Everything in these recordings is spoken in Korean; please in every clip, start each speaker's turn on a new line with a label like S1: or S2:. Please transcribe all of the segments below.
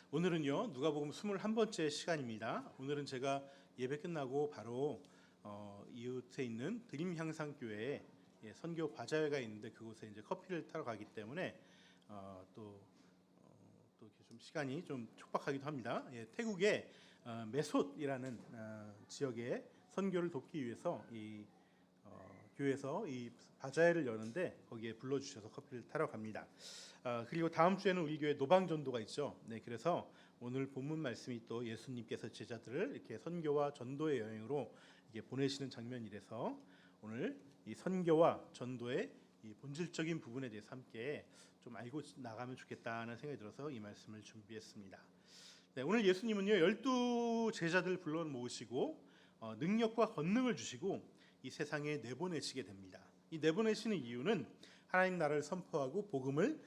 S1: 오늘은요 누가복음 21번째 시간입니다. 오늘은 제가 예배 끝나고 바로 이웃에 있는 드림향상교회에 선교 바자회가 있는데 그곳에 이제 커피를 타러 가기 때문에 또 이렇게 좀 시간이 좀 촉박하기도 합니다. 태국의 메솥이라는 지역에 선교를 돕기 위해서 이 교회에서 이 바자회를 여는데 거기에 불러주셔서 커피를 타러 갑니다. 그리고 다음 주에는 우리 교회 노방전도가 있죠. 그래서 오늘 본문 말씀이 또 예수님께서 제자들을 이렇게 선교와 전도의 여행으로 이게 보내시는 장면이라서 오늘 이 선교와 전도의 이 본질적인 부분에 대해서 함께 좀 알고 나가면 좋겠다는 생각이 들어서 이 말씀을 준비했습니다. 오늘 예수님은요 12 제자들 불러 모으시고 능력과 권능을 주시고 이 세상에 내보내시게 됩니다. 이 내보내시는 이유는 하나님 나라를 선포하고 복음을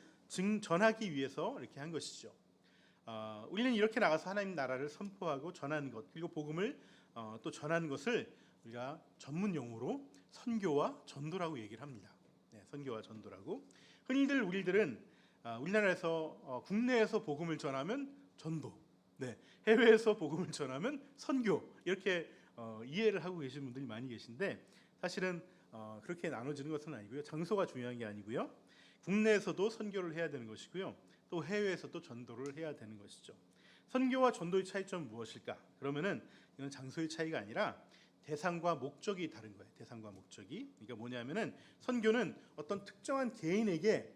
S1: 전하기 위해서 이렇게 한 것이죠. 우리는 이렇게 나가서 하나님 나라를 선포하고 전하는 것, 그리고 복음을 또 전하는 것을 우리가 전문 용어로 선교와 전도라고 얘기를 합니다. 선교와 전도라고. 흔히들 우리들은 우리나라에서 국내에서 복음을 전하면 전도, 해외에서 복음을 전하면 선교, 이렇게 이해를 하고 계신 분들이 많이 계신데 사실은 그렇게 나눠지는 것은 아니고요. 장소가 중요한 게 아니고요. 국내에서도 선교를 해야 되는 것이고요. 또 해외에서도 전도를 해야 되는 것이죠. 선교와 전도의 차이점은 무엇일까? 그러면은 이건 장소의 차이가 아니라 대상과 목적이 다른 거예요. 대상과 목적이. 그러니까 뭐냐면은 선교는 어떤 특정한 개인에게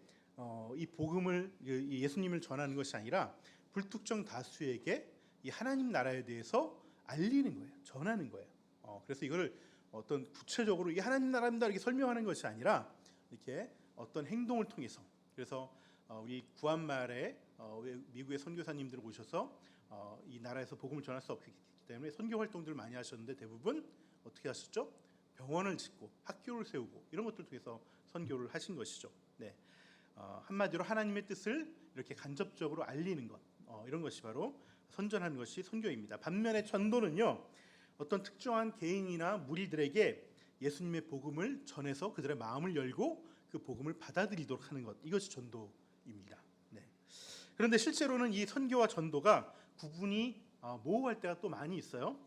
S1: 이 복음을 이 예수님을 전하는 것이 아니라 불특정 다수에게 이 하나님 나라에 대해서 알리는 거예요. 전하는 거예요. 그래서 이거를 어떤 구체적으로 이 하나님 나라입니다 이렇게 설명하는 것이 아니라 이렇게 어떤 행동을 통해서. 그래서 우리 구한말에 미국의 선교사님들을 모셔서 이 나라에서 복음을 전할 수 없기 때문에 선교 활동들을 많이 하셨는데 대부분 어떻게 하셨죠? 병원을 짓고 학교를 세우고 이런 것들을 통해서 선교를 하신 것이죠. 한마디로 하나님의 뜻을 이렇게 간접적으로 알리는 것, 이런 것이 바로 선전하는 것이 선교입니다. 반면에 전도는요 어떤 특정한 개인이나 무리들에게 예수님의 복음을 전해서 그들의 마음을 열고 그 복음을 받아들이도록 하는 것, 이것이 전도입니다. 그런데 실제로는 이 선교와 전도가 구분이 모호할 때가 또 많이 있어요.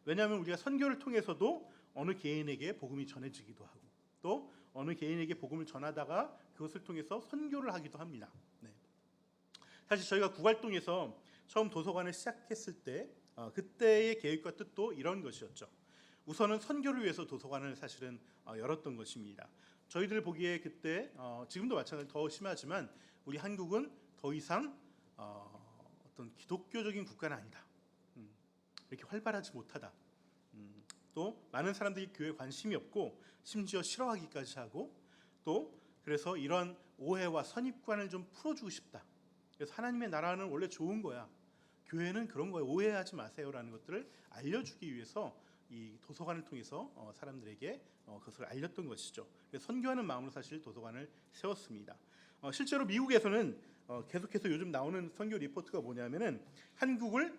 S1: 왜냐하면 우리가 선교를 통해서도 어느 개인에게 복음이 전해지기도 하고 또 어느 개인에게 복음을 전하다가 그것을 통해서 선교를 하기도 합니다. 사실 저희가 구활동에서 처음 도서관을 시작했을 때 그때의 계획과 뜻도 이런 것이었죠. 우선은 선교를 위해서 도서관을 사실은 열었던 것입니다. 저희들 보기에 그때 지금도 마찬가지로 더 심하지만 우리 한국은 더 이상 어떤 기독교적인 국가는 아니다. 이렇게 활발하지 못하다. 또 많은 사람들이 교회에 관심이 없고 심지어 싫어하기까지 하고 또 그래서 이런 오해와 선입관을 좀 풀어주고 싶다. 그래서 하나님의 나라는 원래 좋은 거야. 교회는 그런 거예요. 오해하지 마세요라는 것들을 알려주기 위해서 이 도서관을 통해서 사람들에게 그것을 알렸던 것이죠. 그래서 선교하는 마음으로 사실 도서관을 세웠습니다. 실제로 미국에서는 계속해서 요즘 나오는 선교 리포트가 뭐냐면은 한국을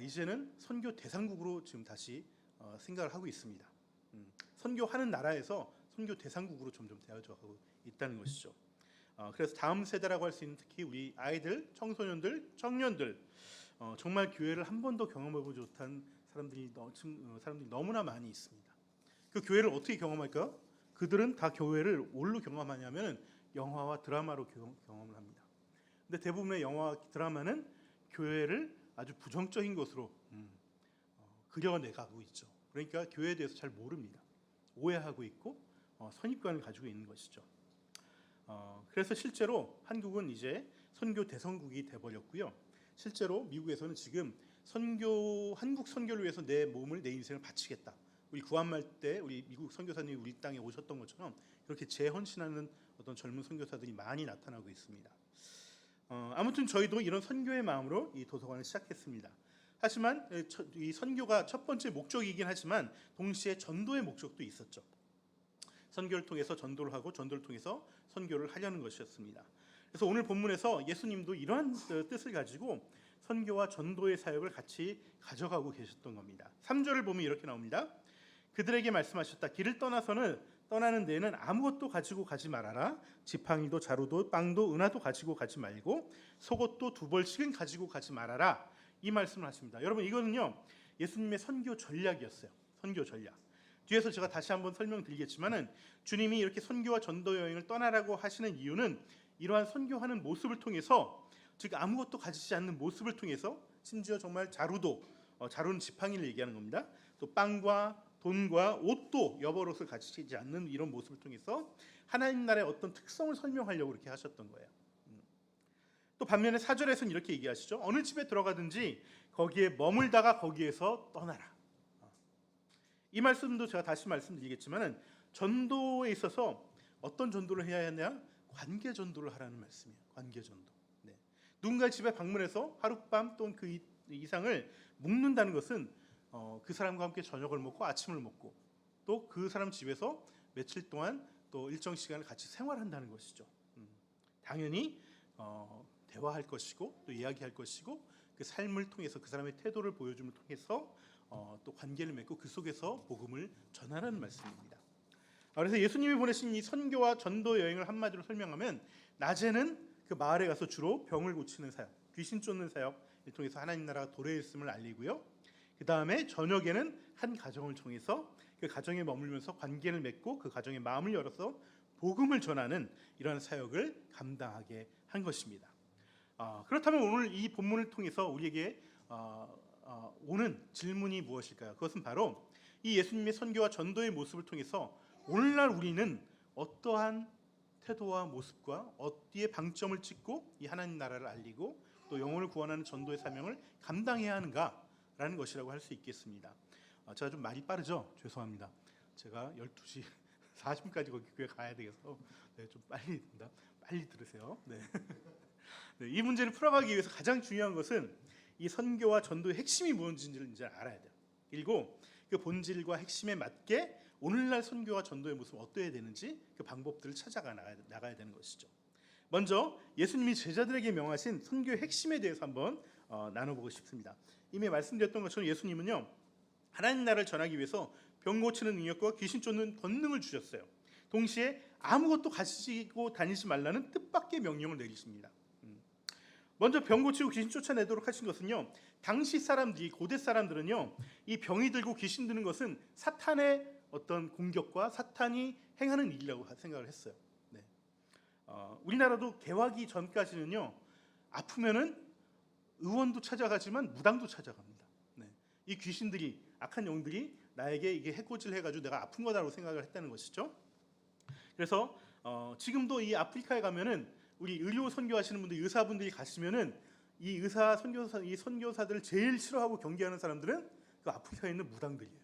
S1: 이제는 선교 대상국으로 지금 다시 생각을 하고 있습니다. 선교하는 나라에서 선교 대상국으로 점점 되어져 가고 있다는 것이죠. 그래서 다음 세대라고 할 수 있는 특히 우리 아이들, 청소년들, 청년들 정말 교회를 한 번도 경험해보지 못한 사람들이 너무나 많이 있습니다. 그 교회를 어떻게 경험할까요? 그들은 다 교회를 뭘로 경험하냐면 영화와 드라마로 경험을 합니다. 근데 대부분의 영화와 드라마는 교회를 아주 부정적인 것으로 그려내가고 있죠. 그러니까 교회에 대해서 잘 모릅니다. 오해하고 있고 선입관을 가지고 있는 것이죠. 그래서 실제로 한국은 이제 선교 대성국이 돼버렸고요. 실제로 미국에서는 지금 한국 선교를 위해서 내 몸을, 내 인생을 바치겠다. 우리 구한말 때 우리 미국 선교사님이 우리 땅에 오셨던 것처럼 그렇게 재헌신하는 어떤 젊은 선교사들이 많이 나타나고 있습니다. 아무튼 저희도 이런 선교의 마음으로 이 도서관을 시작했습니다. 하지만 이 선교가 첫 번째 목적이긴 하지만 동시에 전도의 목적도 있었죠. 선교를 통해서 전도를 하고 전도를 통해서 선교를 하려는 것이었습니다. 그래서 오늘 본문에서 예수님도 이러한 뜻을 가지고 선교와 전도의 사역을 같이 가져가고 계셨던 겁니다. 3절을 보면 이렇게 나옵니다. 그들에게 말씀하셨다. 길을 떠나서는 떠나는 데에는 아무것도 가지고 가지 말아라. 지팡이도 자루도 빵도 은화도 가지고 가지 말고 속옷도 2벌씩은 가지고 가지 말아라. 이 말씀을 하십니다. 여러분, 이거는요 예수님의 선교 전략이었어요. 선교 전략. 뒤에서 제가 다시 한번 설명드리겠지만은 주님이 이렇게 선교와 전도 여행을 떠나라고 하시는 이유는 이러한 선교하는 모습을 통해서, 즉 아무것도 가지지 않는 모습을 통해서, 심지어 정말 자루는 지팡이를 얘기하는 겁니다. 또 빵과 돈과 옷도 여벌옷을 가지지 않는 이런 모습을 통해서 하나님 나라의 어떤 특성을 설명하려고 그렇게 하셨던 거예요. 또 반면에 4절에서는 이렇게 얘기하시죠. 어느 집에 들어가든지 거기에 머물다가 거기에서 떠나라. 이 말씀도 제가 다시 말씀드리겠지만은 전도에 있어서 어떤 전도를 해야 하냐? 관계 전도를 하라는 말씀이에요. 관계 전도. 네. 누군가 집에 방문해서 하룻밤 또는 그 이상을 묵는다는 것은 그 사람과 함께 저녁을 먹고 아침을 먹고 또 그 사람 집에서 며칠 동안 또 일정 시간을 같이 생활한다는 것이죠. 당연히 대화할 것이고 또 이야기할 것이고 그 삶을 통해서 그 사람의 태도를 보여줌을 통해서 또 관계를 맺고 그 속에서 복음을 전하라는 말씀입니다. 그래서 예수님이 보내신 이 선교와 전도 여행을 한마디로 설명하면 낮에는 그 마을에 가서 주로 병을 고치는 사역, 귀신 쫓는 사역을 통해서 하나님 나라가 도래에 있음을 알리고요. 그 다음에 저녁에는 한 가정을 통해서 그 가정에 머물면서 관계를 맺고 그 가정의 마음을 열어서 복음을 전하는 이러한 사역을 감당하게 한 것입니다. 그렇다면 오늘 이 본문을 통해서 우리에게 오는 질문이 무엇일까요? 그것은 바로 이 예수님의 선교와 전도의 모습을 통해서 오늘날 우리는 어떠한 태도와 모습과 어디에 방점을 찍고 이 하나님 나라를 알리고 또 영혼을 구원하는 전도의 사명을 감당해야 하는가라는 것이라고 할 수 있겠습니다. 제가 좀 말이 빠르죠? 죄송합니다. 제가 12시 40분까지 거기 교회 가야 돼서 좀 빨리 들으세요. 네. 네, 이 문제를 풀어가기 위해서 가장 중요한 것은 이 선교와 전도의 핵심이 무엇인지를 이제 알아야 돼요. 그리고 그 본질과 핵심에 맞게 오늘날 선교와 전도의 모습은 어떠해야 되는지 그 방법들을 찾아가 나가야 되는 것이죠. 먼저 예수님이 제자들에게 명하신 선교의 핵심에 대해서 한번 나눠보고 싶습니다. 이미 말씀드렸던 것처럼 예수님은요 하나님 나라를 전하기 위해서 병 고치는 능력과 귀신 쫓는 권능을 주셨어요. 동시에 아무것도 가지고 다니지 말라는 뜻밖의 명령을 내리십니다. 먼저 병 고치고 귀신 쫓아내도록 하신 것은요, 당시 사람들이, 고대 사람들은요 이 병이 들고 귀신 드는 것은 사탄의 어떤 공격과 사탄이 행하는 일이라고 생각을 했어요. 네. 우리나라도 개화기 전까지는요 아프면은 의원도 찾아가지만 무당도 찾아갑니다. 네. 이 귀신들이, 악한 영들이 나에게 이게 해코지를 해가지고 내가 아픈 거다라고 생각을 했다는 것이죠. 그래서 지금도 이 아프리카에 가면은 우리 의료 선교하시는 분들, 의사분들이 가시면은 이 의사 이 선교사들을 제일 싫어하고 경계하는 사람들은 그 아프리카에 있는 무당들이에요.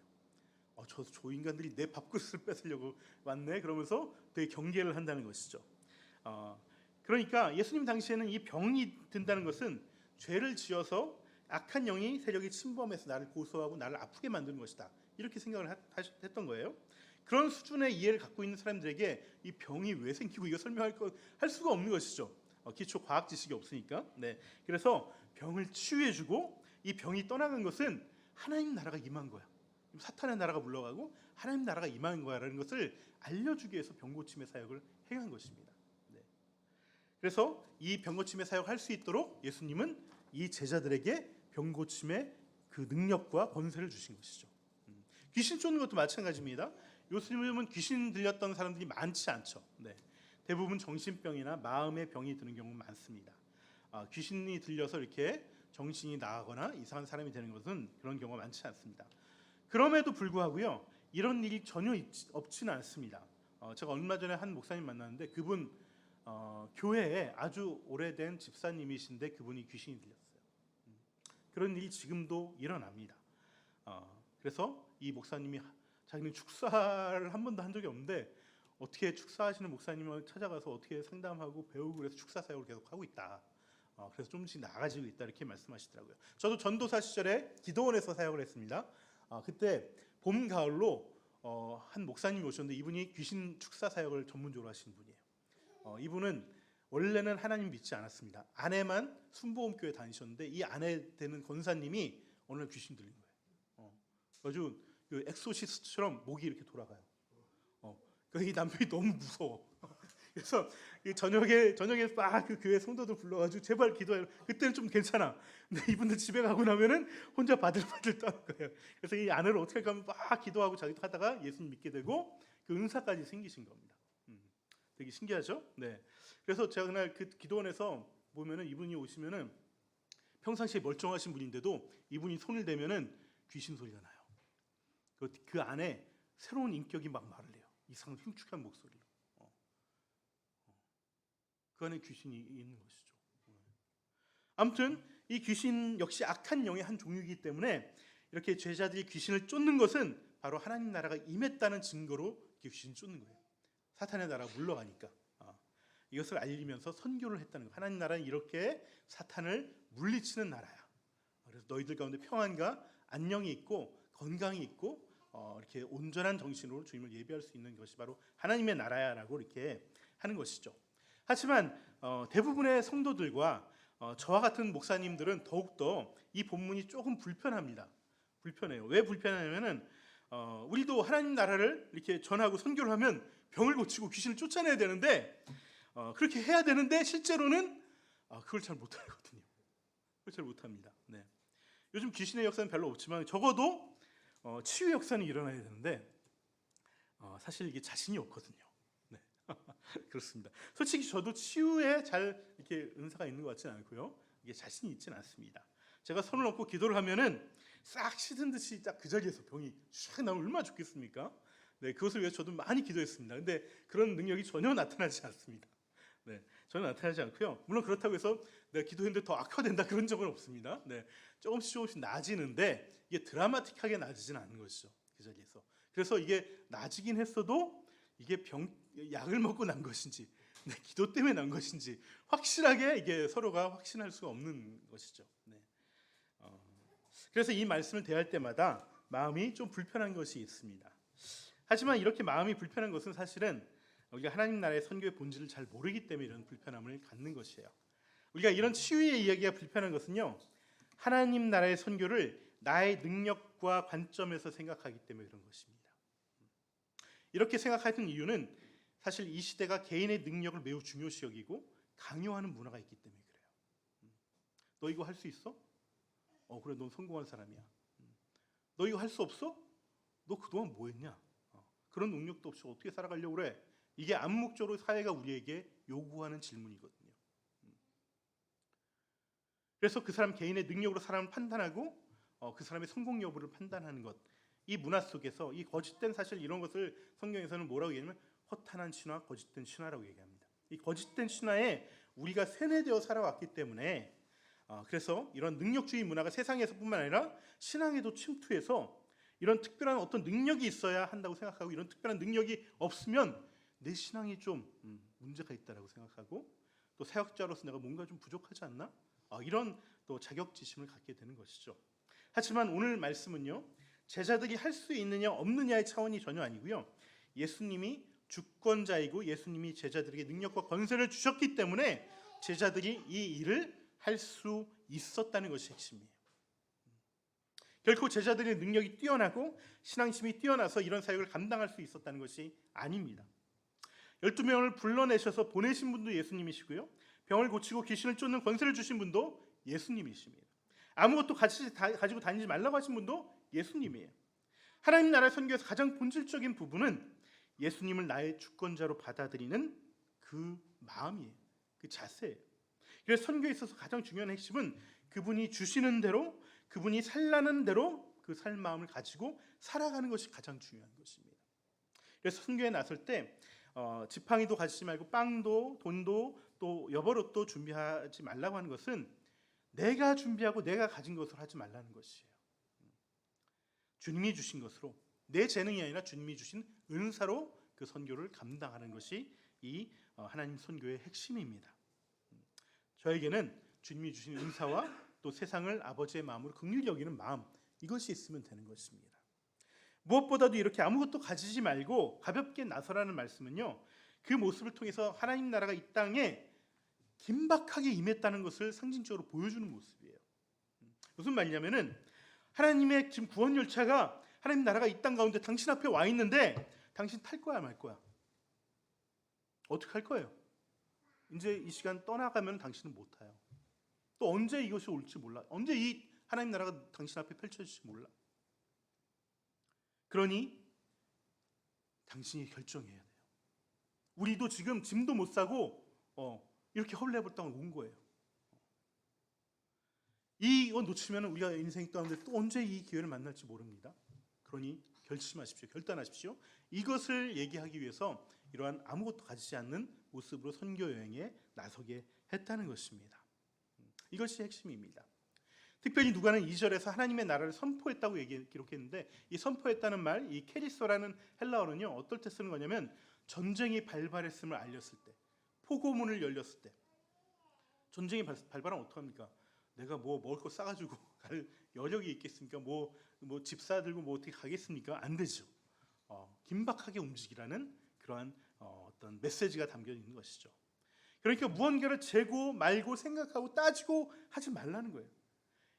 S1: 저 인간들이 내 밥그릇을 뺏으려고 왔네 그러면서 되게 경계를 한다는 것이죠. 그러니까 예수님 당시에는 이 병이 든다는 것은 죄를 지어서 악한 영이 세력이 침범해서 나를 고소하고 나를 아프게 만드는 것이다, 이렇게 생각을 했던 거예요. 그런 수준의 이해를 갖고 있는 사람들에게 이 병이 왜 생기고 이거 할 수가 없는 것이죠. 기초 과학 지식이 없으니까. 네. 그래서 병을 치유해주고 이 병이 떠나간 것은 하나님 나라가 임한 거야. 사탄의 나라가 물러가고 하나님 나라가 임한 거야라는 것을 알려주기 위해서 병고침의 사역을 행한 것입니다. 네. 그래서 이 병고침의 사역을 할 수 있도록 예수님은 이 제자들에게 병고침의 그 능력과 권세를 주신 것이죠. 귀신 쫓는 것도 마찬가지입니다. 예수님은 귀신 들렸던 사람들이 많지 않죠. 네. 대부분 정신병이나 마음의 병이 드는 경우는 많습니다. 귀신이 들려서 이렇게 정신이 나가거나 이상한 사람이 되는 것은 그런 경우가 많지 않습니다. 그럼에도 불구하고요, 이런 일이 전혀 없지는 않습니다. 제가 얼마 전에 한 목사님 만났는데 그분 교회에 아주 오래된 집사님이신데 그분이 귀신이 들렸어요. 그런 일이 지금도 일어납니다. 그래서 이 목사님이 자기는 축사를 한 번도 한 적이 없는데 어떻게 축사하시는 목사님을 찾아가서 어떻게 상담하고 배우고 그래서 축사 사역을 계속 하고 있다. 그래서 조금씩 나아지고 있다, 이렇게 말씀하시더라고요. 저도 전도사 시절에 기도원에서 사역을 했습니다. 그때 봄 가을로 한 목사님이 오셨는데 이분이 귀신 축사 사역을 전문적으로 하시는 분이에요. 이분은 원래는 하나님 믿지 않았습니다. 아내만 순복음교회 다니셨는데 이 아내 되는 권사님이 어느 날 귀신 들린 거예요. 아주 그 엑소시스트처럼 목이 이렇게 돌아가요. 이 남편이 너무 무서워. 그래서 저녁에 막 그 교회 성도들 불러가지고 제발 기도해. 그때는 좀 괜찮아. 근데 이분들 집에 가고 나면은 혼자 바들바들 떠는 거예요. 그래서 이 아내를 어떻게 하면 막 기도하고 자기도 하다가 예수님 믿게 되고 그 은사까지 생기신 겁니다. 되게 신기하죠? 네. 그래서 제가 그날 그 기도원에서 보면은 이분이 오시면은 평상시에 멀쩡하신 분인데도 이분이 손을 대면은 귀신 소리가 나요. 그 안에 새로운 인격이 막 말을 해요. 이상 흉측한 목소리로. 그 안에 귀신이 있는 것이죠. 아무튼 이 귀신 역시 악한 영의 한 종류이기 때문에 이렇게 제자들이 귀신을 쫓는 것은 바로 하나님 나라가 임했다는 증거로 귀신을 쫓는 거예요. 사탄의 나라가 물러가니까. 이것을 알리면서 선교를 했다는 거예요. 하나님 나라는 이렇게 사탄을 물리치는 나라야. 그래서 너희들 가운데 평안과 안녕이 있고 건강이 있고 이렇게 온전한 정신으로 주님을 예배할 수 있는 것이 바로 하나님의 나라야라고 이렇게 하는 것이죠. 하지만 대부분의 성도들과 저와 같은 목사님들은 더욱더 이 본문이 조금 불편합니다. 불편해요. 왜 불편하냐면은 우리도 하나님 나라를 이렇게 전하고 선교를 하면 병을 고치고 귀신을 쫓아내야 되는데 그렇게 해야 되는데 실제로는 그걸 잘 못하거든요. 그걸 잘 못합니다. 네. 요즘 귀신의 역사는 별로 없지만 적어도 치유 역사는 일어나야 되는데 사실 이게 자신이 없거든요. 네. 그렇습니다. 솔직히 저도 치유에 잘 이렇게 은사가 있는 것 같지는 않고요. 이게 자신이 있지는 않습니다. 제가 손을 얹고 기도를 하면은 싹 씻은 듯이 딱 그 자리에서 병이 쫙 나오면 얼마나 좋겠습니까? 네, 그것을 위해서 저도 많이 기도했습니다. 근데 그런 능력이 전혀 나타나지 않습니다. 네, 전혀 나타나지 않고요. 물론 그렇다고 해서 내가 기도했는데 더 악화된다 그런 적은 없습니다. 네, 조금씩 나아지는데 이게 드라마틱하게 나아지지는 않는 것이죠. 그 자리에서. 그래서 이게 나아지긴 했어도 이게 약을 먹고 난 것인지 네, 기도 때문에 난 것인지 확실하게 이게 서로가 확신할 수가 없는 것이죠. 네. 그래서 이 말씀을 대할 때마다 마음이 좀 불편한 것이 있습니다. 하지만 이렇게 마음이 불편한 것은 사실은 우리가 하나님 나라의 선교의 본질을 잘 모르기 때문에 이런 불편함을 갖는 것이에요. 우리가 이런 치유의 이야기가 불편한 것은요, 하나님 나라의 선교를 나의 능력과 관점에서 생각하기 때문에 그런 것입니다. 이렇게 생각하는 이유는 사실 이 시대가 개인의 능력을 매우 중요시 여기고 강요하는 문화가 있기 때문에 그래요. 너 이거 할 수 있어? 그래, 넌 성공한 사람이야. 너 이거 할 수 없어? 너 그동안 뭐 했냐? 그런 능력도 없이 어떻게 살아가려고 그래? 이게 암묵적으로 사회가 우리에게 요구하는 질문이거든요. 그래서 그 사람 개인의 능력으로 사람을 판단하고 그 사람의 성공 여부를 판단하는 것, 이 문화 속에서 이 거짓된 사실 이런 것을 성경에서는 뭐라고 얘기하냐면 허탄한 신화, 거짓된 신화라고 얘기합니다. 이 거짓된 신화에 우리가 세뇌되어 살아왔기 때문에 그래서 이런 능력주의 문화가 세상에서뿐만 아니라 신앙에도 침투해서 이런 특별한 어떤 능력이 있어야 한다고 생각하고 이런 특별한 능력이 없으면 내 신앙이 좀 문제가 있다라고 생각하고 또 사역자로서 내가 뭔가 좀 부족하지 않나? 이런 또 자격지심을 갖게 되는 것이죠. 하지만 오늘 말씀은요, 제자들이 할 수 있느냐 없느냐의 차원이 전혀 아니고요, 예수님이 주권자이고 예수님이 제자들에게 능력과 권세를 주셨기 때문에 제자들이 이 일을 할 수 있었다는 것이 핵심이에요. 결코 제자들의 능력이 뛰어나고 신앙심이 뛰어나서 이런 사역을 감당할 수 있었다는 것이 아닙니다. 12명을 불러내셔서 보내신 분도 예수님이시고요, 병을 고치고 귀신을 쫓는 권세를 주신 분도 예수님이십니다. 아무것도 가지고 다니지 말라고 하신 분도 예수님이에요. 하나님 나라의 선교에서 가장 본질적인 부분은 예수님을 나의 주권자로 받아들이는 그 마음이에요. 그 자세예요. 그래서 선교에 있어서 가장 중요한 핵심은 그분이 주시는 대로, 그분이 살라는 대로 그 살 마음을 가지고 살아가는 것이 가장 중요한 것입니다. 그래서 선교에 나설 때 지팡이도 가지지 말고 빵도 돈도 또 여벌옷도 준비하지 말라고 하는 것은 내가 준비하고 내가 가진 것으로 하지 말라는 것이에요. 주님이 주신 것으로, 내 재능이 아니라 주님이 주신 은사로 그 선교를 감당하는 것이 이 하나님 선교의 핵심입니다. 저에게는 주님이 주신 은사와 또 세상을 아버지의 마음으로 긍휼히 여기는 마음, 이것이 있으면 되는 것입니다. 무엇보다도 이렇게 아무것도 가지지 말고 가볍게 나서라는 말씀은요, 그 모습을 통해서 하나님 나라가 이 땅에 긴박하게 임했다는 것을 상징적으로 보여주는 모습이에요. 무슨 말이냐면은 하나님의 지금 구원 열차가, 하나님 나라가 이 땅 가운데 당신 앞에 와 있는데 당신 탈 거야 말 거야? 어떻게 할 거예요? 이제 이 시간 떠나가면 당신은 못 타요. 또 언제 이것이 올지 몰라. 언제 이 하나님 나라가 당신 앞에 펼쳐질지 몰라. 그러니 당신이 결정해야 돼요. 우리도 지금 짐도 못 싸고 이렇게 헐레벌떡 온 거예요. 이거 놓치면 우리가 인생 가운데 또 언제 이 기회를 만날지 모릅니다. 그러니 결심하십시오. 결단하십시오. 이것을 얘기하기 위해서 이러한 아무것도 가지지 않는 모습으로 선교 여행에 나서게 했다는 것입니다. 이것이 핵심입니다. 특별히 누가는 2절에서 하나님의 나라를 선포했다고 기록했는데, 이 선포했다는 말, 이 케리소라는 헬라어는요, 어떨 때 쓰는 거냐면 전쟁이 발발했음을 알렸을 때, 포고문을 열렸을 때. 전쟁이 발발하면 어떡합니까? 내가 뭐 먹을 거 싸가지고 갈 여력이 있겠습니까? 뭐 집 사들고 뭐 어떻게 가겠습니까? 안 되죠. 긴박하게 움직이라는 그러한 어떤 메시지가 담겨 있는 것이죠. 그러니까 무언가를 재고 말고 생각하고 따지고 하지 말라는 거예요.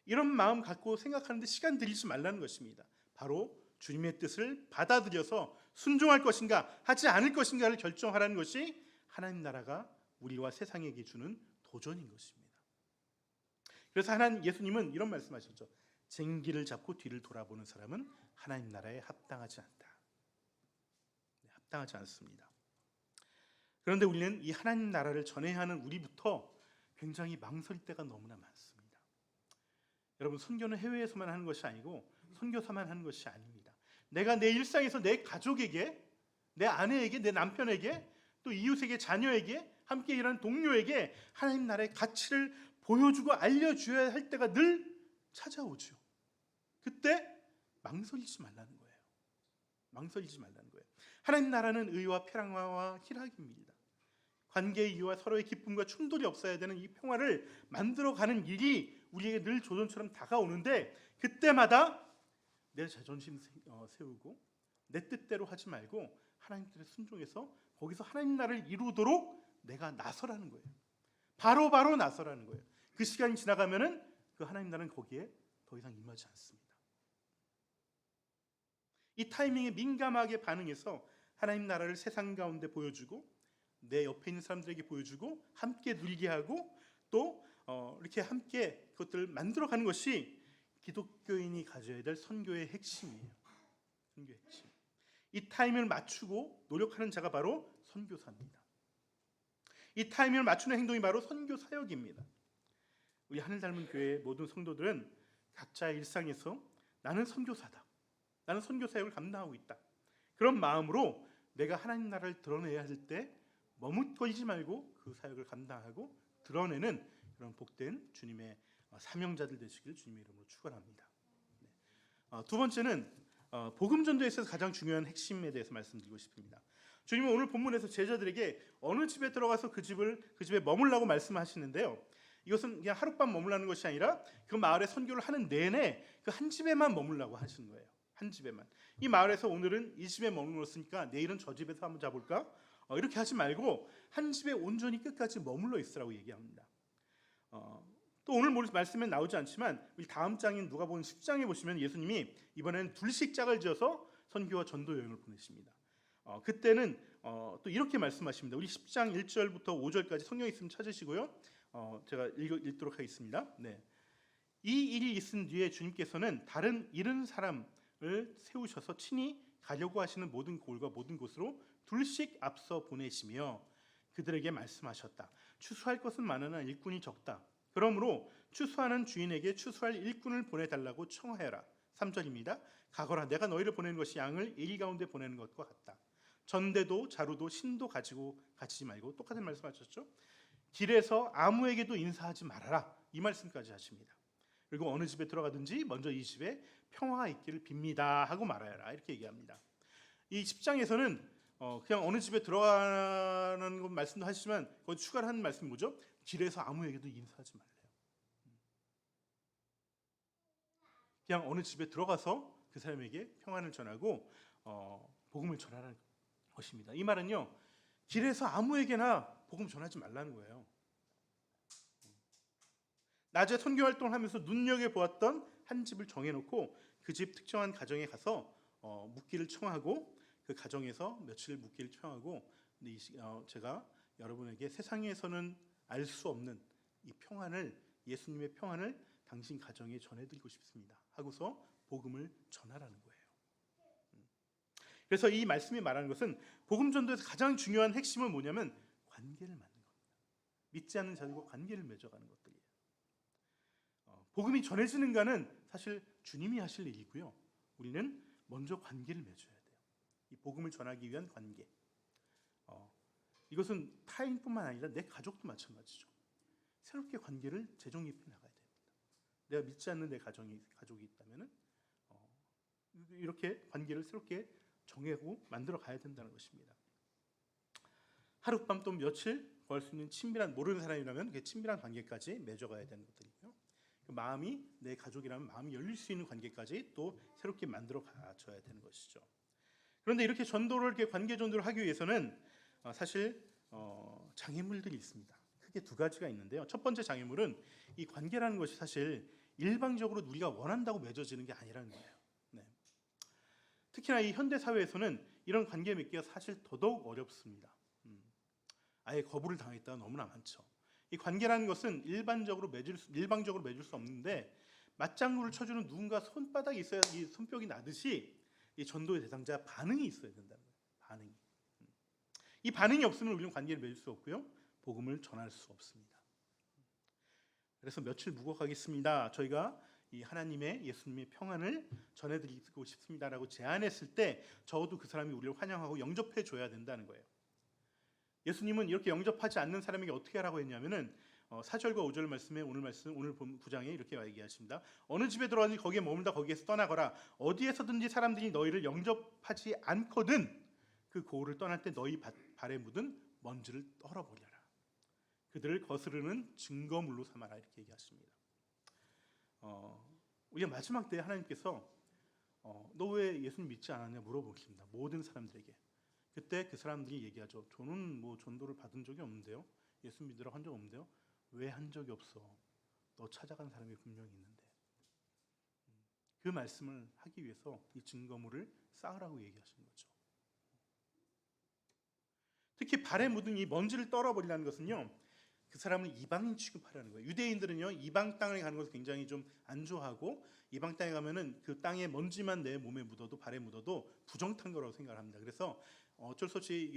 S1: 이런 마음 갖고 생각하는데 시간 들이지 말라는 것입니다. 바로 주님의 뜻을 받아들여서 순종할 것인가 하지 않을 것인가를 결정하라는 것이 하나님 나라가 우리와 세상에게 주는 도전인 것입니다. 그래서 예수님은 이런 말씀하셨죠. 쟁기를 잡고 뒤를 돌아보는 사람은 하나님 나라에 합당하지 않다. 합당하지 않습니다. 그런데 우리는 이 하나님 나라를 전해야 하는 우리부터 굉장히 망설일 때가 너무나 많습니다. 여러분, 선교는 해외에서만 하는 것이 아니고 선교사만 하는 것이 아닙니다. 내가 내 일상에서 내 가족에게, 내 아내에게, 내 남편에게, 또 이웃에게, 자녀에게, 함께 일하는 동료에게 하나님 나라의 가치를 보여주고 알려줘야 할 때가 늘 찾아오죠. 그때 망설이지 말라는 거예요. 망설이지 말라는 거예요. 하나님 나라는 의와 평화와 희락입니다. 관계의 이유와 서로의 기쁨과 충돌이 없어야 되는 이 평화를 만들어가는 일이 우리에게 늘 조전처럼 다가오는데, 그때마다 내 자존심 세우고 내 뜻대로 하지 말고 하나님 뜻에 순종해서 거기서 하나님 나라를 이루도록 내가 나서라는 거예요. 바로 나서라는 거예요. 그 시간이 지나가면은 그 하나님 나라는 거기에 더 이상 임하지 않습니다. 이 타이밍에 민감하게 반응해서 하나님 나라를 세상 가운데 보여주고 내 옆에 있는 사람들에게 보여주고 함께 누리게 하고 또 이렇게 함께 그것들을 만들어가는 것이 기독교인이 가져야 될 선교의 핵심이에요. 선교의 핵심. 이 타이밍을 맞추고 노력하는 자가 바로 선교사입니다. 이 타이밍을 맞추는 행동이 바로 선교 사역입니다. 우리 하늘 닮은 교회의 모든 성도들은 각자의 일상에서 나는 선교사다, 나는 선교 사역을 감당하고 있다, 그런 마음으로 내가 하나님 나라를 드러내야 할 때 머뭇거리지 말고 그 사역을 감당하고 드러내는 그런 복된 주님의 사명자들 되시길 주님의 이름으로 축원합니다. 두 번째는 복음 전도에 있어서 가장 중요한 핵심에 대해서 말씀드리고 싶습니다. 주님은 오늘 본문에서 제자들에게 어느 집에 들어가서 그 집에 머물라고 말씀하시는데요. 이것은 그냥 하룻밤 머물라는 것이 아니라 그 마을에 선교를 하는 내내 그 한 집에만 머물라고 하시는 거예요. 한 집에만. 이 마을에서 오늘은 이 집에 머물렀으니까 내일은 저 집에서 한번 자볼까? 이렇게 하지 말고 한 집에 온전히 끝까지 머물러 있으라고 얘기합니다. 또 오늘 말씀에 나오지 않지만 우리 다음 장인 누가복음 10장에 보시면 예수님이 이번에는 둘씩 짝을 지어서 선교와 전도 여행을 보내십니다. 그때는 또 이렇게 말씀하십니다. 우리 10장 1절부터 5절까지 성경 있으면 찾으시고요. 제가 읽도록 하겠습니다. 네. 이 일이 있은 뒤에 주님께서는 다른 70사람을 세우셔서 친히 가려고 하시는 모든 골과 모든 곳으로 둘씩 앞서 보내시며 그들에게 말씀하셨다. 추수할 것은 많으나 일꾼이 적다. 그러므로 추수하는 주인에게 추수할 일꾼을 보내달라고 청하여라. 3절입니다. 가거라. 내가 너희를 보내는 것이 양을 이리 가운데 보내는 것과 같다. 전대도 자루도 신도 가지지 말고 똑같은 말씀하셨죠. 길에서 아무에게도 인사하지 말아라. 이 말씀까지 하십니다. 그리고 어느 집에 들어가든지 먼저 이 집에 평화가 있기를 빕니다 하고 말하여라. 이렇게 얘기합니다. 이 10장에서는 그냥 어느 집에 들어가는 것 말씀도 하시지만 거기 추가로 하는 말씀이 뭐죠? 길에서 아무에게도 인사하지 말래요. 그냥 어느 집에 들어가서 그 사람에게 평안을 전하고 복음을 전하라는 것입니다. 이 말은요, 길에서 아무에게나 복음 전하지 말라는 거예요. 낮에 선교 활동을 하면서 눈여겨보았던 한 집을 정해놓고 그 집 특정한 가정에 가서 묵기를 청하고 그 가정에서 며칠 묵기를 청하고 제가 여러분에게 세상에서는 알 수 없는 이 평안을, 예수님의 평안을 당신 가정에 전해드리고 싶습니다 하고서 복음을 전하라는 거예요. 그래서 이 말씀이 말하는 것은 복음 전도에서 가장 중요한 핵심은 뭐냐면 관계를 맺는 겁니다. 믿지 않는 자들과 관계를 맺어가는 것들이에요. 복음이 전해지는가는 사실 주님이 하실 일이고요. 우리는 먼저 관계를 맺어야 돼요. 이 복음을 전하기 위한 관계. 이것은 타인뿐만 아니라 내 가족도 마찬가지죠. 새롭게 관계를 재정립해 나가야 됩니다. 내가 믿지 않는 내 가족이 있다면은 이렇게 관계를 새롭게 정하고 만들어 가야 된다는 것입니다. 하룻밤 또 며칠 구할 수 있는 친밀한, 모르는 사람이라면 그 친밀한 관계까지 맺어가야 되는 것들이고요. 그 마음이, 내 가족이라면 마음이 열릴 수 있는 관계까지 또 새롭게 만들어 가져야 되는 것이죠. 그런데 이렇게 전도를, 이렇게 관계 전도를 하기 위해서는 사실 장애물들이 있습니다. 크게 두 가지가 있는데요. 첫 번째 장애물은 이 관계라는 것이 사실 일방적으로 우리가 원한다고 맺어지는 게 아니라는 거예요. 네. 특히나 이 현대 사회에서는 이런 관계 맺기가 사실 더더욱 어렵습니다. 아예 거부를 당했다가 너무나 많죠. 이 관계라는 것은 일방적으로 맺을 수 없는데 맞장구를 쳐주는 누군가 손바닥이 있어야 이 손뼉이 나듯이 이 전도의 대상자 반응이 있어야 된다는 거예요. 반응이. 이 반응이 없으면 우리는 관계를 맺을 수 없고요. 복음을 전할 수 없습니다. 그래서 며칠 묵어가겠습니다. 저희가 이 하나님의, 예수님의 평안을 전해드리고 싶습니다라고 제안했을 때 적어도 그 사람이 우리를 환영하고 영접해 줘야 된다는 거예요. 예수님은 이렇게 영접하지 않는 사람에게 어떻게 하라고 했냐면은 4절과 5절 말씀에 오늘 9장에 이렇게 얘기하십니다. 어느 집에 들어가든지 거기에 머물다 거기에서 떠나거라. 어디에서든지 사람들이 너희를 영접하지 않거든 그 고을을 떠날 때 너희 발에 묻은 먼지를 떨어버려라. 그들을 거스르는 증거물로 삼아라. 이렇게 얘기하십니다. 우리가 마지막 때에 하나님께서 너 왜 예수님 믿지 않았냐 물어보십니다. 모든 사람들에게. 그때 그 사람들이 얘기하죠. 저는 뭐 전도를 받은 적이 없는데요. 예수 믿으라고 한 적 없는데요. 왜 한 적이 없어? 너 찾아간 사람이 분명히 있는데. 그 말씀을 하기 위해서 이 증거물을 쌓으라고 얘기하시는 거죠. 특히 발에 묻은 이 먼지를 떨어버리라는 것은요, 그 사람을 이방인 취급하라는 거예요. 유대인들은요, 이방 땅에 가는 것을 굉장히 좀 안 좋아하고, 이방 땅에 가면은 그 땅에 먼지만 내 몸에 묻어도, 발에 묻어도 부정탄 거라고 생각을 합니다. 그래서 어쩔 수 없이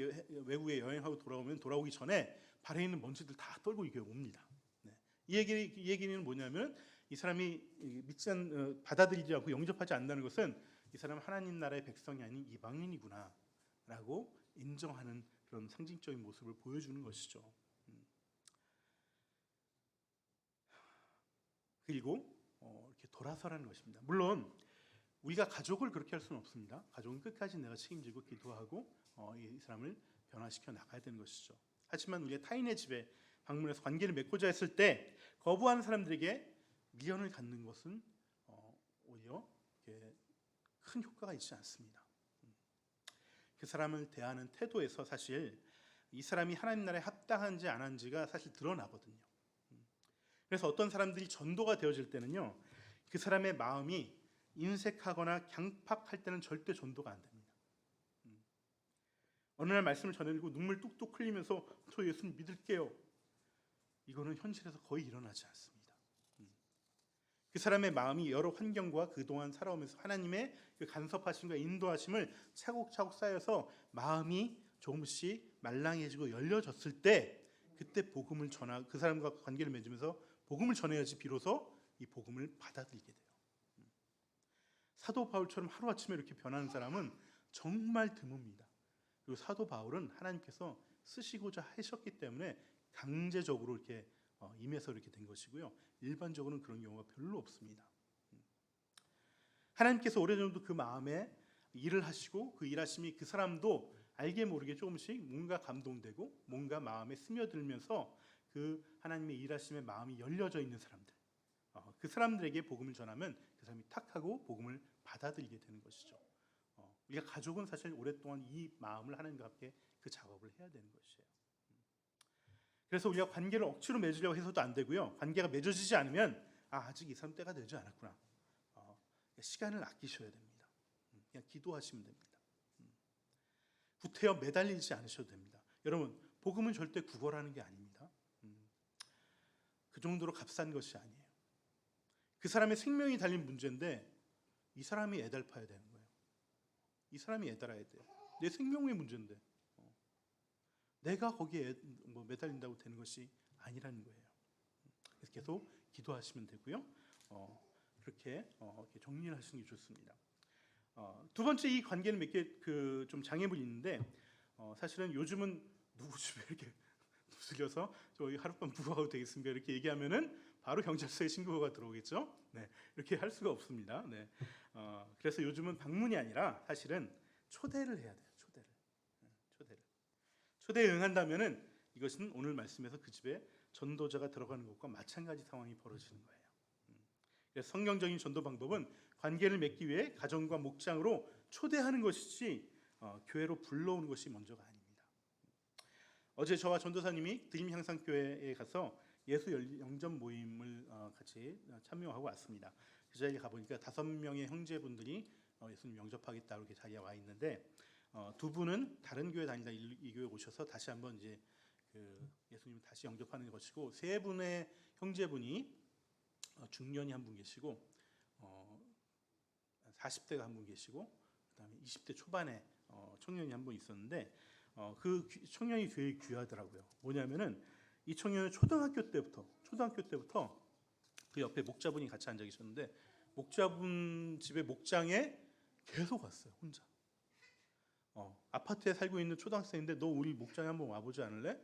S1: 외국에 여행하고 돌아오기 전에 발에 있는 먼지들 다 떨고 이게 옵니다. 네. 이 얘기는 뭐냐면 이 사람이 받아들이지 않고 영접하지 않는다는 것은 이 사람은 하나님 나라의 백성이 아닌 이방인이구나라고 인정하는 그런 상징적인 모습을 보여주는 것이죠. 그리고 이렇게 돌아서라는 것입니다. 물론 우리가 가족을 그렇게 할 수는 없습니다. 가족은 끝까지 내가 책임지고 기도하고 이 사람을 변화시켜 나가야 되는 것이죠. 하지만 우리가 타인의 집에 방문해서 관계를 맺고자 했을 때 거부하는 사람들에게 미련을 갖는 것은 오히려 큰 효과가 있지 않습니다. 그 사람을 대하는 태도에서 사실 이 사람이 하나님 나라에 합당한지 안 한지가 사실 드러나거든요. 그래서 어떤 사람들이 전도가 되어질 때는요, 그 사람의 마음이 인색하거나 강팍할 때는 절대 전도가 안 됩니다. 어느 날 말씀을 전해드리고 눈물 뚝뚝 흘리면서 저 예수님 믿을게요. 이거는 현실에서 거의 일어나지 않습니다. 그 사람의 마음이 여러 환경과 그동안 살아오면서 하나님의 그 간섭하심과 인도하심을 차곡차곡 쌓여서 마음이 조금씩 말랑해지고 열려졌을 때 그때 복음을 그 사람과 관계를 맺으면서 복음을 전해야지 비로소 이 복음을 받아들이게 돼요. 사도 바울처럼 하루아침에 이렇게 변하는 사람은 정말 드뭅니다. 그리고 사도 바울은 하나님께서 쓰시고자 하셨기 때문에 강제적으로 이렇게 임해서 이렇게 된 것이고요. 일반적으로는 그런 경우가 별로 없습니다. 하나님께서 오래전부터 그 마음에 일을 하시고 그 일하심이 그 사람도 알게 모르게 조금씩 뭔가 감동되고 뭔가 마음에 스며들면서 그 하나님의 일하심에 마음이 열려져 있는 사람들, 그 사람들에게 복음을 전하면 그 사람이 탁 하고 복음을 받아들이게 되는 것이죠. 우리가 가족은 사실 오랫동안 이 마음을 하나님과 함께 그 작업을 해야 되는 것이에요. 그래서 우리가 관계를 억지로 맺으려고 해서도 안 되고요. 관계가 맺어지지 않으면 아직 이 사람 때가 되지 않았구나. 시간을 아끼셔야 됩니다. 그냥 기도하시면 됩니다. 구태여 매달리지 않으셔도 됩니다. 여러분, 복음은 절대 구걸하는 게 아닙니다. 그 정도로 값싼 것이 아니에요. 그 사람의 생명이 달린 문제인데 이 사람이 애달파야 되는 거예요. 이 사람이 애달아야 돼요. 내 생명의 문제인데 내가 거기에 매달린다고 되는 것이 아니라는 거예요. 그래서 계속 기도하시면 되고요. 그렇게 정리를 하시는 게 좋습니다. 두 번째, 이 관계는 몇 개 좀 장애물이 있는데 사실은 요즘은 누구 집에 이렇게 두들겨서 저희 하룻밤 묵어가도 되겠습니까? 이렇게 얘기하면은 바로 경찰서에 신고가 들어오겠죠. 네, 이렇게 할 수가 없습니다. 네, 그래서 요즘은 방문이 아니라 사실은 초대를 해야 돼요. 초대에 응한다면은 이것은 오늘 말씀에서 그 집에 전도자가 들어가는 것과 마찬가지 상황이 벌어지는 거예요. 그래서 성경적인 전도 방법은 관계를 맺기 위해 가정과 목장으로 초대하는 것이지 교회로 불러오는 것이 먼저가 아닙니다. 어제 저와 전도사님이 드림향상교회에 가서 예수 영접 모임을 같이 참여하고 왔습니다. 그 자리에 가보니까 5명의 형제분들이 예수님 영접하겠다고 이렇게 자리에 와 있는데 두 분은 다른 교회 다니다 이 교회 오셔서 다시 한번 이제 그 예수님 다시 영접하는 것이고, 세 분의 형제분이 중년이 한 분 계시고 40대가 한 분 계시고 그다음에 20대 초반에 청년이 한 분 있었는데 그 청년이 되게 귀하더라고요. 뭐냐면은 이 청년은 초등학교 때부터 그 옆에 목자분이 같이 앉아 계셨는데 목자분 집에 목장에 계속 왔어요. 혼자. 아파트에 살고 있는 초등학생인데 너 우리 목장에 한번 와보지 않을래?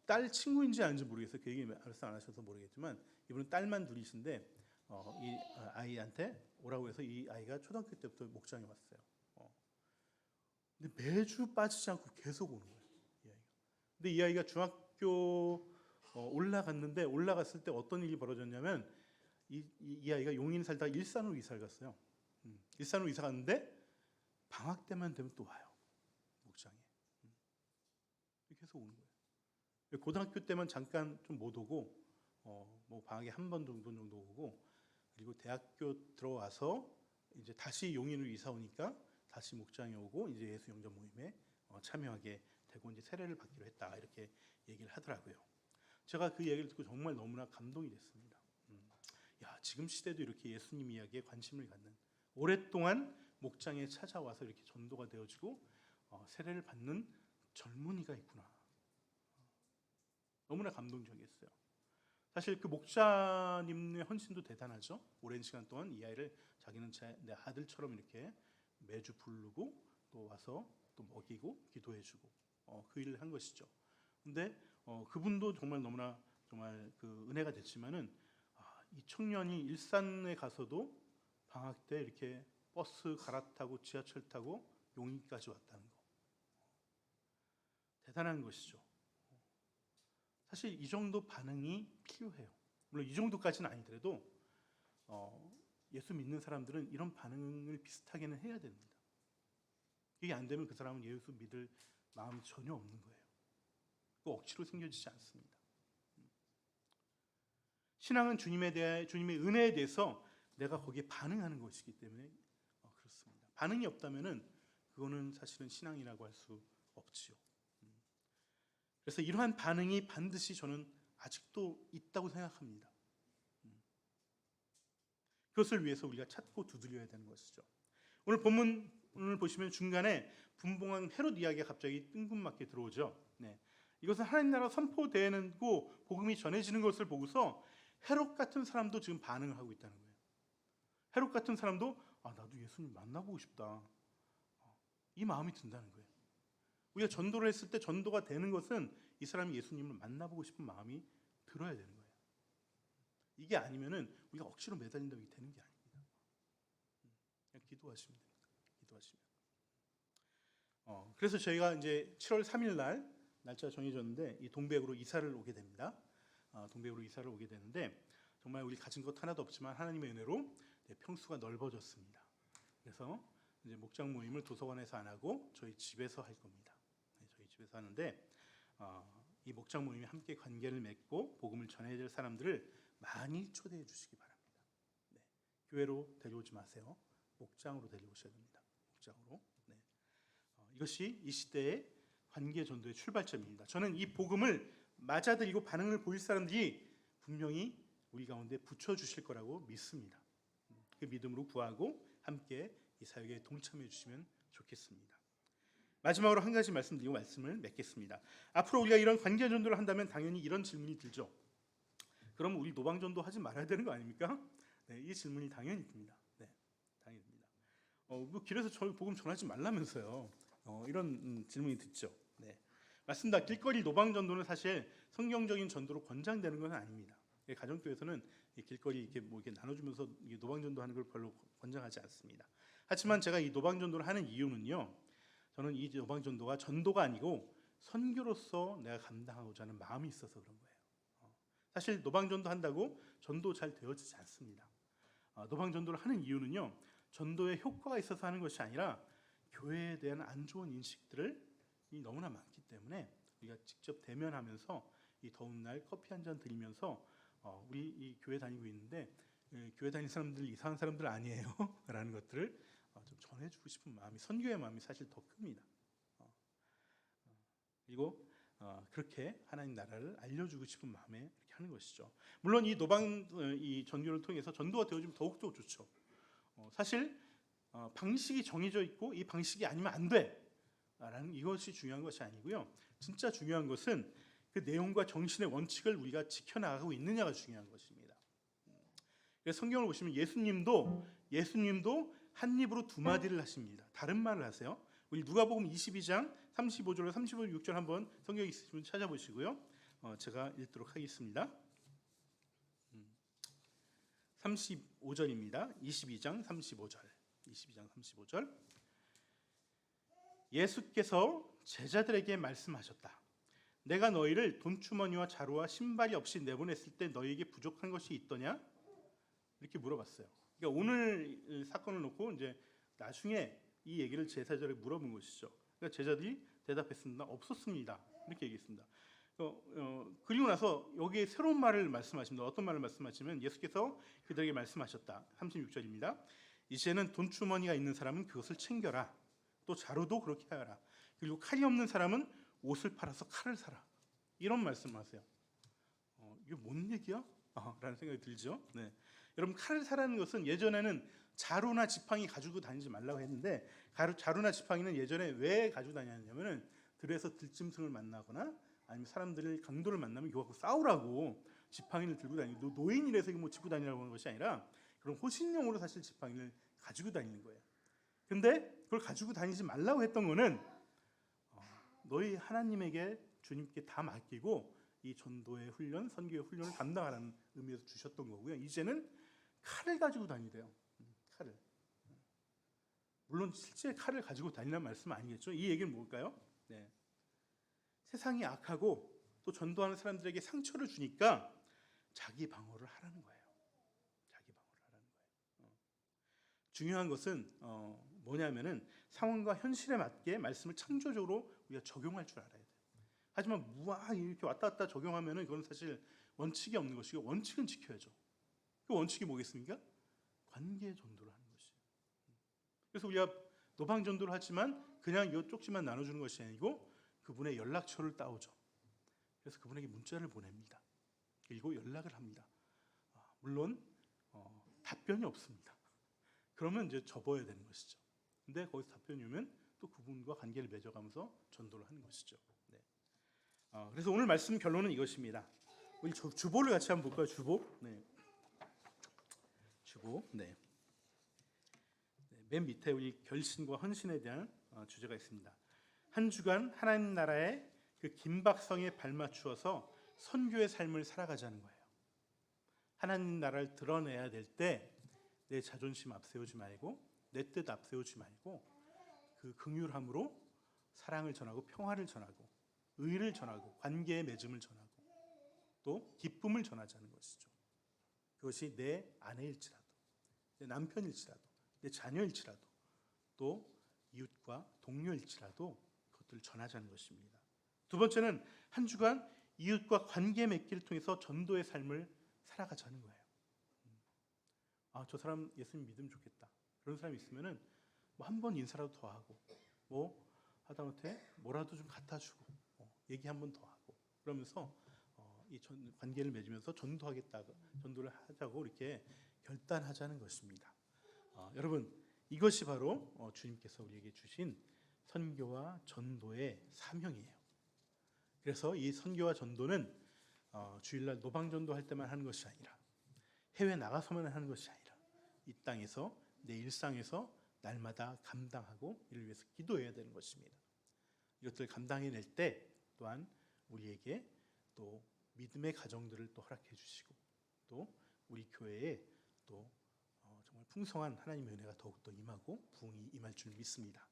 S1: 딸 친구인지 아닌지 모르겠어요. 그 얘기 말씀 안 하셔서 모르겠지만 이분은 딸만 둘이신데 이 아이한테 오라고 해서 이 아이가 초등학교 때부터 목장에 왔어요. 근데 매주 빠지지 않고 계속 오는 거예요. 이 아이가. 근데 이 아이가 중학교 올라갔는데 올라갔을 때 어떤 일이 벌어졌냐면 이 아이가 용인 살다가 일산으로 이사를 갔어요. 일산으로 이사 갔는데 방학 때만 되면 또 와요. 목장에. 계속 오는 거예요. 고등학교 때만 잠깐 좀 못 오고 뭐 방학에 한 번 정도 오고, 그리고 대학교 들어와서 이제 다시 용인으로 이사 오니까 다시 목장에 오고 이제 예수 영접 모임에 참여하게 되고 이제 세례를 받기로 했다, 이렇게 얘기를 하더라고요. 제가 그 얘기를 듣고 정말 너무나 감동이 됐습니다. 야, 지금 시대도 이렇게 예수님 이야기에 관심을 갖는, 오랫동안 목장에 찾아와서 이렇게 전도가 되어지고 세례를 받는 젊은이가 있구나. 너무나 감동적이었어요. 사실 그 목자님의 헌신도 대단하죠. 오랜 시간 동안 이 아이를 자기는 내 아들처럼 이렇게 매주 부르고 또 와서 또 먹이고 기도해주고 그 일을 한 것이죠. 근데 그분도 정말 너무나 정말 그 은혜가 됐지만은 이 청년이 일산에 가서도 방학 때 이렇게 버스 갈아타고 지하철 타고 용인까지 왔다는 거, 대단한 것이죠. 사실 이 정도 반응이 필요해요. 물론 이 정도까지는 아니더라도 예수 믿는 사람들은 이런 반응을 비슷하게는 해야 됩니다. 이게 안 되면 그 사람은 예수 믿을 마음이 전혀 없는 거예요. 그 억지로 생겨지지 않습니다. 신앙은 주님의 은혜에 대해서 내가 거기에 반응하는 것이기 때문에 그렇습니다. 반응이 없다면은 그거는 사실은 신앙이라고 할 수 없지요. 그래서 이러한 반응이 반드시 저는 아직도 있다고 생각합니다. 그것을 위해서 우리가 찾고 두드려야 되는 것이죠. 오늘 본문을 보시면 중간에 분봉한 헤롯 이야기가 갑자기 뜬금맞게 들어오죠. 네. 이것은 하나님 나라 선포되고 복음이 전해지는 것을 보고서 헤롯 같은 사람도 지금 반응을 하고 있다는 거예요. 헤롯 같은 사람도 나도 예수님 만나보고 싶다, 이 마음이 든다는 거예요. 우리가 전도를 했을 때 전도가 되는 것은 이 사람이 예수님을 만나보고 싶은 마음이 들어야 되는 거예요. 이게 아니면은 우리가 억지로 매달린다고 되는 게 아닙니다. 그냥 기도하시면 됩니다. 기도하시면. 그래서 저희가 이제 7월 3일 날 날짜가 정해졌는데 이 동백으로 이사를 오게 됩니다. 동백으로 이사를 오게 되는데 정말 우리 가진 것 하나도 없지만 하나님의 은혜로 평수가 넓어졌습니다. 그래서 이제 목장 모임을 도서관에서 안 하고 저희 집에서 할 겁니다. 저희 집에서 하는데 이 목장 모임에 함께 관계를 맺고 복음을 전해야 될 사람들을 많이 초대해 주시기 바랍니다. 네. 교회로 데려오지 마세요. 목장으로 데려오셔야 됩니다. 목장으로. 네. 이것이 이 시대에 관계 전도의 출발점입니다. 저는 이 복음을 맞아들이고 반응을 보일 사람들이 분명히 우리 가운데 붙여주실 거라고 믿습니다. 그 믿음으로 구하고 함께 이 사역에 동참해 주시면 좋겠습니다. 마지막으로 한 가지 말씀드리고 말씀을 맺겠습니다. 앞으로 우리가 이런 관계 전도를 한다면 당연히 이런 질문이 들죠. 그럼 우리 노방 전도 하지 말아야 되는 거 아닙니까? 네, 이 질문이 당연히 듭니다. 네, 당연히 듭니다. 뭐 길에서 저희 복음 전하지 말라면서요. 이런 질문이 듣죠. 네, 맞습니다. 길거리 노방 전도는 사실 성경적인 전도로 권장되는 건 아닙니다. 가정교회에서는 길거리 이렇게 뭐 이렇게 나눠주면서 노방 전도하는 걸 별로 권장하지 않습니다. 하지만 제가 이 노방 전도를 하는 이유는요. 저는 이 노방 전도가 전도가 아니고 선교로서 내가 감당하고자 하는 마음이 있어서 그런 거예요. 사실 노방 전도 한다고 전도 잘 되어지지 않습니다. 노방 전도를 하는 이유는요. 전도에 효과가 있어서 하는 것이 아니라 교회에 대한 안 좋은 인식들을 너무나 많기 때문에 우리가 직접 대면하면서 이 더운 날 커피 한 잔 드리면서 우리 이 교회 다니고 있는데 교회 다니는 사람들 이상한 사람들 아니에요 라는 것들을 좀 전해주고 싶은 마음이, 선교의 마음이 사실 더 큽니다. 그리고 그렇게 하나님 나라를 알려주고 싶은 마음에 이렇게 하는 것이죠. 물론 이 노방 이 전교를 통해서 전도가 되어지면 더욱더 좋죠. 사실 방식이 정해져 있고 이 방식이 아니면 안 돼라는 이것이 중요한 것이 아니고요. 진짜 중요한 것은 그 내용과 정신의 원칙을 우리가 지켜나가고 있느냐가 중요한 것입니다. 그래서 성경을 보시면 예수님도 한 입으로 두 마디를 하십니다. 다른 말을 하세요. 우리 누가복음 22장 35절로 36절 한번 성경 있으시면 찾아보시고요. 제가 읽도록 하겠습니다. 35절입니다. 22장 35절. 예수께서 제자들에게 말씀하셨다. 내가 너희를 돈주머니와 자루와 신발이 없이 내보냈을 때 너희에게 부족한 것이 있더냐? 이렇게 물어봤어요. 그러니까 오늘 사건을 놓고 이제 나중에 이 얘기를 제자들에게 물어본 것이죠. 그러니까 제자들이 대답했습니다. 없었습니다. 이렇게 얘기했습니다. 그리고 나서 여기에 새로운 말을 말씀하십니다. 어떤 말을 말씀하시면 예수께서 그들에게 말씀하셨다. 36절입니다. 이제는 돈주머니가 있는 사람은 그것을 챙겨라. 또 자루도 그렇게 하여라. 그리고 칼이 없는 사람은 옷을 팔아서 칼을 사라. 이런 말씀하세요. 이게 뭔 얘기야? 라는 생각이 들죠. 네. 여러분, 칼을 사라는 것은 예전에는 자루나 지팡이 가지고 다니지 말라고 했는데 자루나 지팡이는 예전에 왜 가지고 다녔냐면은 들에서 들짐승을 만나거나 아니면 사람들을 강도를 만나면 이거 갖고 싸우라고 지팡이를 들고 다니고, 노인이라서 이거 뭐 짚고 다니라고 하는 것이 아니라 그런 호신용으로 사실 지팡이를 가지고 다니는 거예요. 근데 그걸 가지고 다니지 말라고 했던 거는 너희 하나님에게, 주님께 다 맡기고 이 전도의 훈련, 선교의 훈련을 감당하라는 의미에서 주셨던 거고요. 이제는 칼을 가지고 다니래요. 칼을. 물론 실제 칼을 가지고 다니라는 말씀은 아니겠죠. 이 얘기는 뭘까요? 네. 세상이 악하고 또 전도하는 사람들에게 상처를 주니까 자기 방어를 하라는 거예요. 자기 방어를 하라는 거예요. 중요한 것은 뭐냐면은 상황과 현실에 맞게 말씀을 창조적으로 우리가 적용할 줄 알아야 돼요. 하지만 이렇게 왔다 갔다 적용하면은 그건 사실 원칙이 없는 것이고, 원칙은 지켜야죠. 그 원칙이 뭐겠습니까? 관계 전도를 하는 것이에요. 그래서 우리가 노방 전도를 하지만 그냥 이 쪽지만 나눠주는 것이 아니고 그분의 연락처를 따오죠. 그래서 그분에게 문자를 보냅니다. 그리고 연락을 합니다. 물론 답변이 없습니다. 그러면 이제 접어야 되는 것이죠. 근데 거기서 답변이 오면 또 그분과 관계를 맺어가면서 전도를 하는 것이죠. 네. 그래서 오늘 말씀 결론은 이것입니다. 우리 주보를 같이 한번 볼까요? 주보. 네. 주보. 네. 맨 밑에 우리 결신과 헌신에 대한 주제가 있습니다. 한 주간 하나님 나라의 그 긴박성에 발맞추어서 선교의 삶을 살아가자는 거예요. 하나님 나라를 드러내야 될 때 내 자존심 앞세우지 말고, 내 뜻 앞세우지 말고, 그 긍휼함으로 사랑을 전하고 평화를 전하고 의를 전하고 관계의 맺음을 전하고 또 기쁨을 전하자는 것이죠. 그것이 내 아내일지라도, 내 남편일지라도, 내 자녀일지라도, 또 이웃과 동료일지라도 그것들을 전하자는 것입니다. 두 번째는 한 주간 이웃과 관계 맺기를 통해서 전도의 삶을 살아가자는 거예요. 저 사람 예수님 믿으면 좋겠다. 그런 사람이 있으면은 뭐 한 번 인사라도 더 하고, 뭐 하다못해 뭐라도 좀 갖다 주고 얘기 한 번 더 하고 그러면서 관계를 맺으면서 전도를 하자고 이렇게 결단하자는 것입니다. 여러분 이것이 바로 주님께서 우리에게 주신 선교와 전도의 사명이에요. 그래서 이 선교와 전도는 주일날 노방전도 할 때만 하는 것이 아니라 해외 나가서만 하는 것이 아니라 이 땅에서 내 일상에서 날마다 감당하고 이를 위해서 기도해야 되는 것입니다. 이것들을 감당해낼 때 또한 우리에게 또 믿음의 가정들을 또 허락해 주시고 또 우리 교회에 또 정말 풍성한 하나님의 은혜가 더욱더 임하고 부흥이 임할 줄 믿습니다.